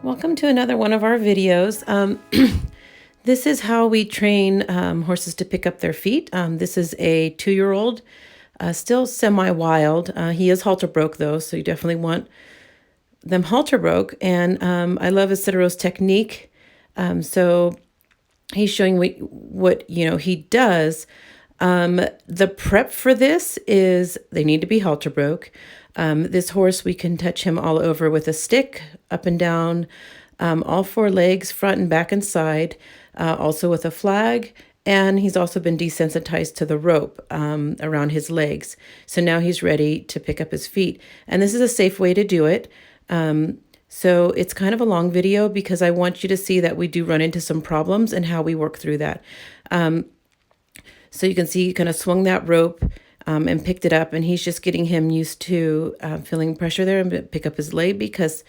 Welcome to another one of our videos. This is how we train horses to pick up their feet. This is a 2-year-old, still semi-wild. He is halter broke though, so you definitely want them halter broke. And I love Zurdo's technique. So he's showing what he does. The prep for this is they need to be halter broke. This horse, we can touch him all over with a stick, up and down, all 4 legs, front and back and side, also with a flag. And he's also been desensitized to the rope around his legs. So now he's ready to pick up his feet. And this is a safe way to do it. So it's kind of a long video because I want you to see that we do run into some problems and how we work through that. So you can see he kind of swung that rope and picked it up, and he's just getting him used to feeling pressure there and pick up his leg, because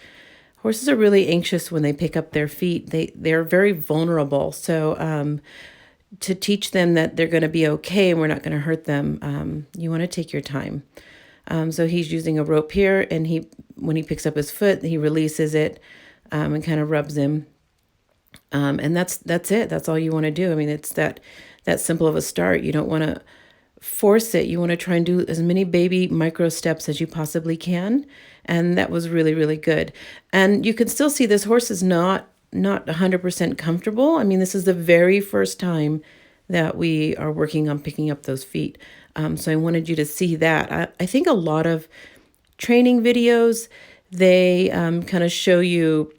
horses are really anxious when they pick up their feet. They're very vulnerable. So to teach them that they're going to be okay and we're not going to hurt them, you want to take your time. So he's using a rope here, and when he picks up his foot, he releases it and kind of rubs him. And that's it. That's all you want to do. I mean, it's that simple of a start. You don't want to force it. You want to try and do as many baby micro steps as you possibly can. And that was really, really good. And you can still see this horse is not 100% comfortable. I mean, this is the very first time that we are working on picking up those feet. So I wanted you to see that. I think a lot of training videos, they kind of show you,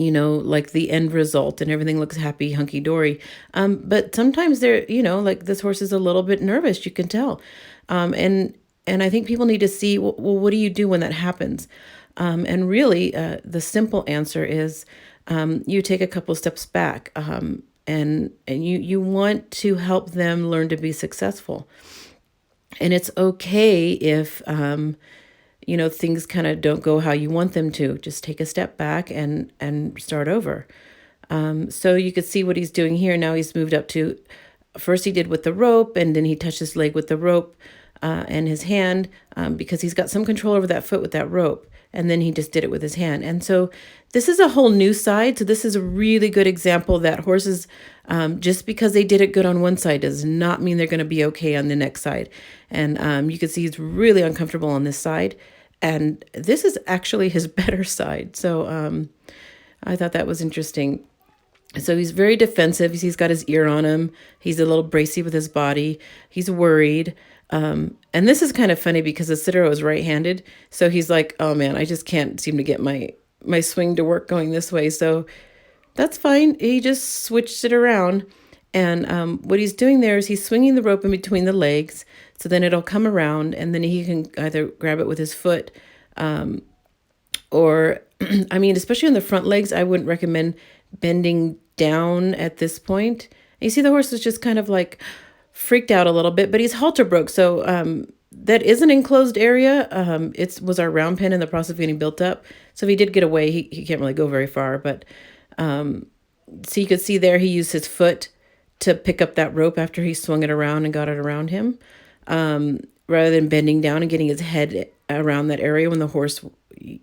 like the end result and everything looks happy, hunky-dory. But sometimes they're, like this horse is a little bit nervous, you can tell. And I think people need to see, well, what do you do when that happens? And really, the simple answer is you take a couple steps back, and you want to help them learn to be successful. And it's okay if things kind of don't go how you want them to. Just take a step back and start over. So you could see what he's doing here. Now he's moved up to, first he did with the rope, and then he touched his leg with the rope and his hand, because he's got some control over that foot with that rope. And then he just did it with his hand. And so this is a whole new side. So this is a really good example that horses, just because they did it good on one side does not mean they're going to be okay on the next side. And you can see he's really uncomfortable on this side. And this is actually his better side. So I thought that was interesting. So he's very defensive. He's got his ear on him. He's a little bracy with his body. He's worried. And this is kind of funny because the Zurdo is right-handed. So he's like, oh man, I just can't seem to get my swing to work going this way. So that's fine. He just switched it around. And what he's doing there is he's swinging the rope in between the legs. So then it'll come around, and then he can either grab it with his foot, or, I mean, especially on the front legs, I wouldn't recommend bending down at this point. And you see the horse is just kind of like freaked out a little bit, but he's halter broke. So that is an enclosed area. It was our round pen in the process of getting built up. So if he did get away, he can't really go very far. But so you could see there he used his foot to pick up that rope after he swung it around and got it around him, rather than bending down and getting his head around that area when the horse,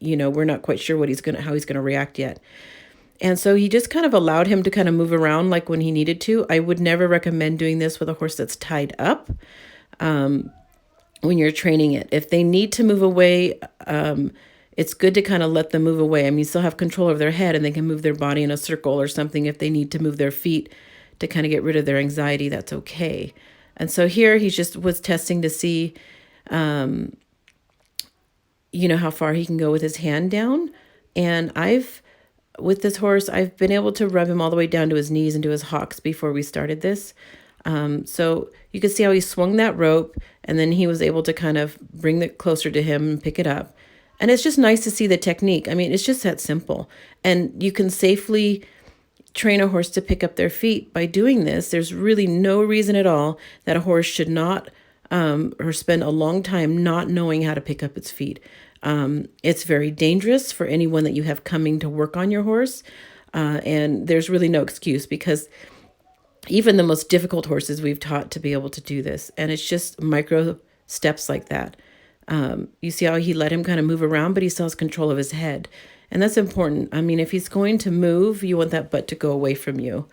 we're not quite sure how he's going to react yet. And so he just kind of allowed him to kind of move around like when he needed to. I would never recommend doing this with a horse that's tied up when you're training it. If they need to move away, it's good to kind of let them move away. I mean, you still have control over their head, and they can move their body in a circle or something. If they need to move their feet to kind of get rid of their anxiety, that's okay. And so here he just was testing to see, how far he can go with his hand down. And with this horse, I've been able to rub him all the way down to his knees and to his hocks before we started this. So you can see how he swung that rope, and then he was able to kind of bring it closer to him and pick it up. And it's just nice to see the technique. I mean, it's just that simple. And you can safely train a horse to pick up their feet by doing this. There's really no reason at all that a horse should not or spend a long time not knowing how to pick up its feet. It's very dangerous for anyone that you have coming to work on your horse. And there's really no excuse, because even the most difficult horses we've taught to be able to do this. And it's just micro steps like that. You see how he let him kind of move around, but he still has control of his head. And that's important. I mean, if he's going to move, you want that butt to go away from you.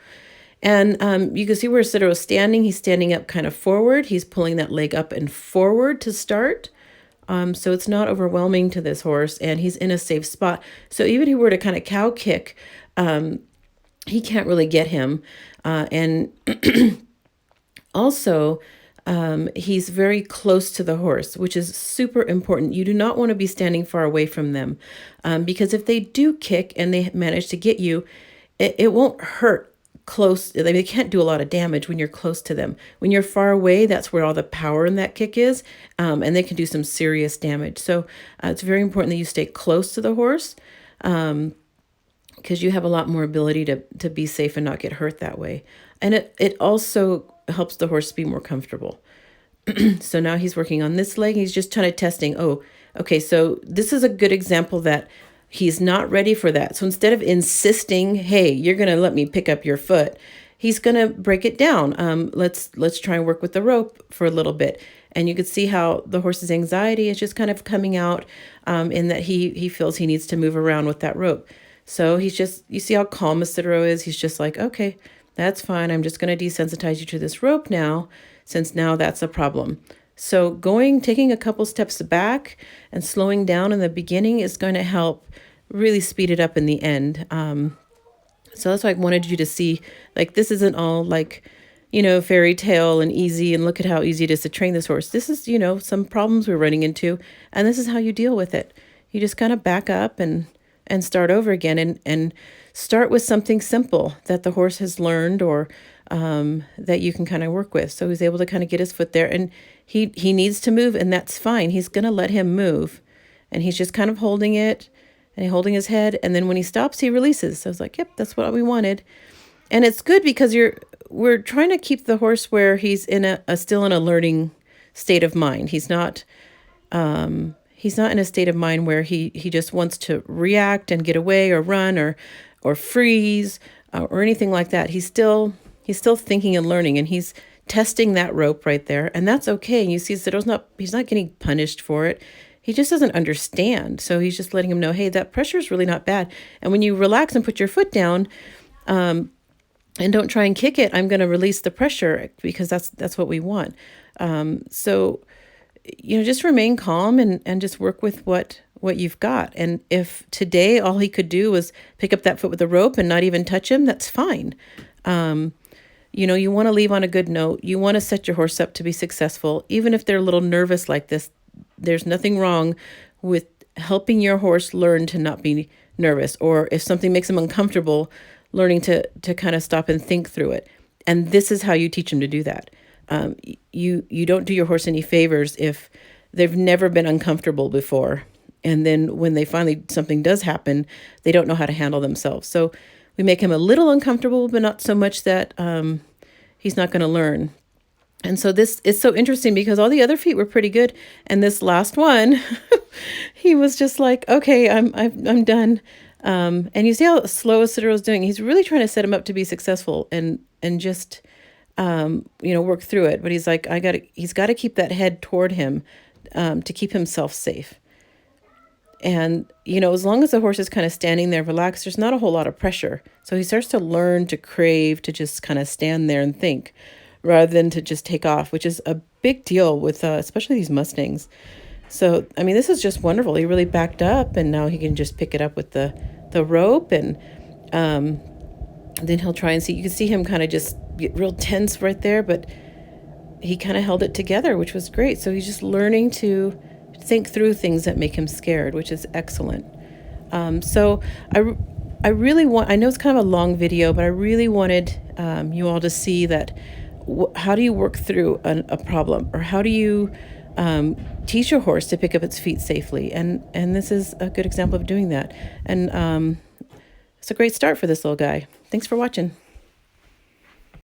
And you can see where Zurdo is standing. He's standing up kind of forward. He's pulling that leg up and forward to start. So it's not overwhelming to this horse, and he's in a safe spot. So even if he were to kind of cow kick, he can't really get him. And also, he's very close to the horse, which is super important. You do not want to be standing far away from them, because if they do kick and they manage to get you, it won't hurt close. They can't do a lot of damage when you're close to them. When you're far away, that's where all the power in that kick is, and they can do some serious damage. So it's very important that you stay close to the horse, because you have a lot more ability to be safe and not get hurt that way. And it also helps the horse be more comfortable. So now he's working on this leg. He's just kind of testing. Oh, okay, so this is a good example that he's not ready for that. So instead of insisting, hey, you're going to let me pick up your foot, he's going to break it down. Let's try and work with the rope for a little bit. And you could see how the horse's anxiety is just kind of coming out, in that he feels he needs to move around with that rope. So he's just, you see how calm Zurdo is. He's just like, okay, that's fine. I'm just going to desensitize you to this rope now, since now that's a problem. So taking a couple steps back and slowing down in the beginning is going to help really speed it up in the end. So that's why I wanted you to see, like, this isn't all like, fairy tale and easy, and look at how easy it is to train this horse. This is, some problems we're running into, and this is how you deal with it. You just kind of back up and start over again, and start with something simple that the horse has learned, or that you can kind of work with. So he's able to kind of get his foot there, and he needs to move, and that's fine. He's going to let him move, and he's just kind of holding it, and holding his head, and then when he stops, he releases. So I was like, yep, that's what we wanted. And it's good because we're trying to keep the horse where he's still in a learning state of mind. He's not in a state of mind where he just wants to react and get away or run or freeze or anything like that. He's still thinking and learning, and he's testing that rope right there, and that's okay. And you see, he's not getting punished for it. He just doesn't understand. So he's just letting him know, hey, that pressure is really not bad. And when you relax and put your foot down, and don't try and kick it, I'm going to release the pressure, because that's what we want. So just remain calm and just work with what you've got. And if today all he could do was pick up that foot with a rope and not even touch him, that's fine. You want to leave on a good note. You want to set your horse up to be successful. Even if they're a little nervous like this, there's nothing wrong with helping your horse learn to not be nervous, or if something makes him uncomfortable, learning to kind of stop and think through it. And this is how you teach him to do that. You don't do your horse any favors if they've never been uncomfortable before. And then when something does happen, they don't know how to handle themselves. So we make him a little uncomfortable, but not so much that he's not going to learn. And so this is so interesting because all the other feet were pretty good. And this last one, he was just like, okay, I'm done. And you see how slow Zurdo is doing. He's really trying to set him up to be successful and just, work through it. But he's like, he's got to keep that head toward him, to keep himself safe. And, as long as the horse is kind of standing there relaxed, there's not a whole lot of pressure. So he starts to learn to crave to just kind of stand there and think, rather than to just take off, which is a big deal with especially these Mustangs. So, this is just wonderful. He really backed up, and now he can just pick it up with the rope, and then he'll try and see. You can see him kind of just get real tense right there, but he kind of held it together, which was great. So he's just learning to think through things that make him scared, which is excellent. So I really want, I know it's kind of a long video, but I really wanted you all to see that how do you work through a problem, or how do you teach your horse to pick up its feet safely? And this is a good example of doing that. And it's a great start for this little guy. Thanks for watching.